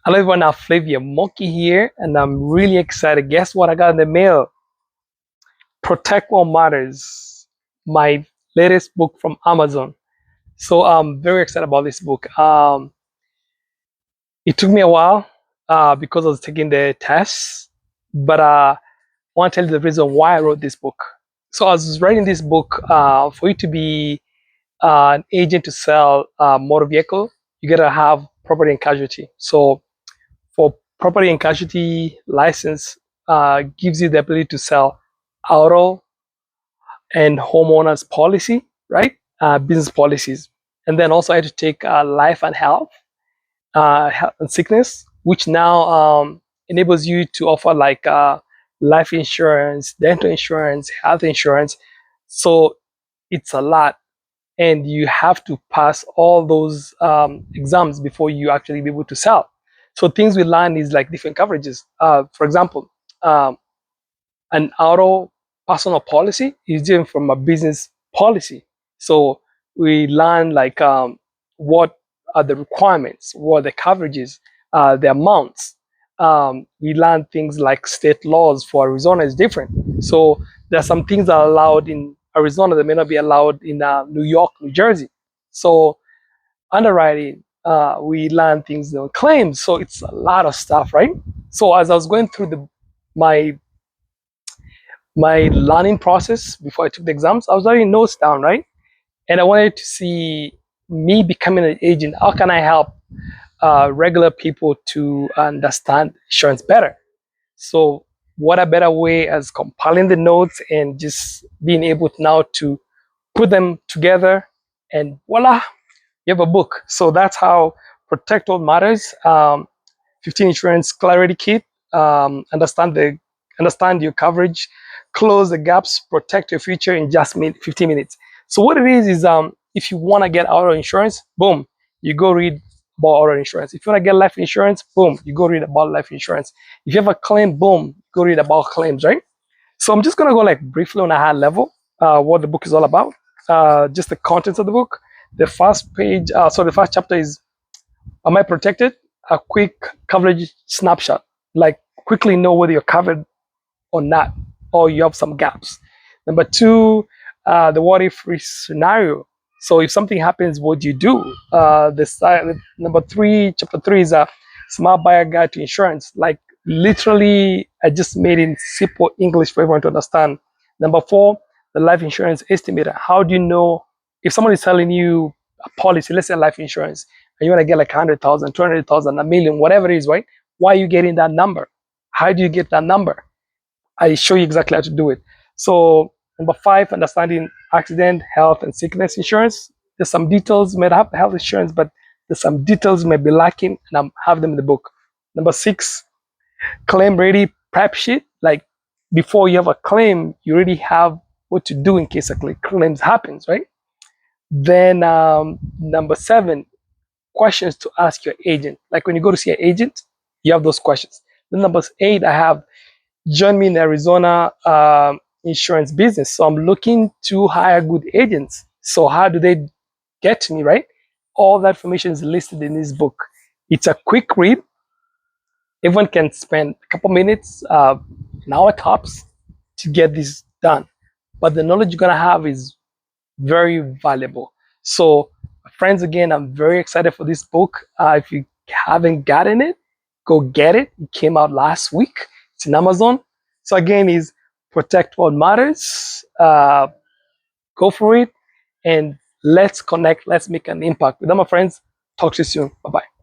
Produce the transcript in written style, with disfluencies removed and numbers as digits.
Hello everyone, I'm Flavia Monkey here, and I'm really excited. Guess what I got in the mail? Protect What Matters, my latest book from Amazon. So I'm very excited about this book. It took me a while because I was taking the tests, but I want to tell you the reason why I wrote this book. So I was writing this book for you to be an agent to sell a motor vehicle. You gotta have property and casualty. So for property and casualty license gives you the ability to sell auto and homeowners policy, right? Business policies. And then also I had to take life and health and sickness, which now enables you to offer like life insurance, dental insurance, health insurance. So it's a lot. And you have to pass all those exams before you actually be able to sell. So things we learn is like different coverages. For example, um, an auto personal policy is different from a business policy. So we learn like what are the requirements, what are the coverages, the amounts. We learn things like state laws for Arizona is different. So there are some things that are allowed in Arizona that may not be allowed in New York, New Jersey. So underwriting, we learn things on claims. So it's a lot of stuff, right? So as I was going through my my learning process before I took the exams, I was writing notes down, right? And I wanted to see me becoming an agent. How can I help regular people to understand insurance better? So, what a better way as compiling the notes and just being able now to put them together, and voila, you have a book. So that's how Protect What Matters. 15 Insurance Clarity Kit. Understand your coverage, close the gaps, protect your future in just 15 minutes. So what it is if you want to get auto insurance, boom, you go read about auto insurance. If you want to get life insurance, boom, you go read about life insurance. If you have a claim, boom, go read about claims, right? So I'm just gonna go like briefly on a high level, what the book is all about, just the contents of the book. The first page, so the first chapter is am I protected? A quick coverage snapshot, like quickly know whether you're covered or not, or you have some gaps. Number two, the what if risk scenario. So if something happens, what do you do? Number three, chapter three is a smart buyer guide to insurance. Like literally, I just made it in simple English for everyone to understand. Number four, the life insurance estimator. How do you know if someone is telling you a policy, let's say life insurance, and you want to get like 100,000, 200,000, a million, whatever it is, right? Why are you getting that number? How do you get that number? I show you exactly how to do it. So number five, understanding accident, health, and sickness insurance. There's some details you might have health insurance, but there's some details you may be lacking, and I have them in the book. Number six, claim ready prep sheet. Like before you have a claim, you already have what to do in case a claim happens, right? Then number seven, questions to ask your agent. Like when you go to see an agent, you have those questions. Then number eight, I have join me in Arizona insurance business. So I'm looking to hire good agents. So how do they get to me, right? All that information is listed in this book. It's a quick read. Everyone can spend a couple minutes, an hour tops, to get this done. But the knowledge you're gonna have is very valuable. So, friends, again, I'm very excited for this book. If you haven't gotten it, go get it. It came out last week. It's in Amazon. So again, is Protect What Matters. Go for it, and let's connect. Let's make an impact. With that, my friends, talk to you soon. Bye bye.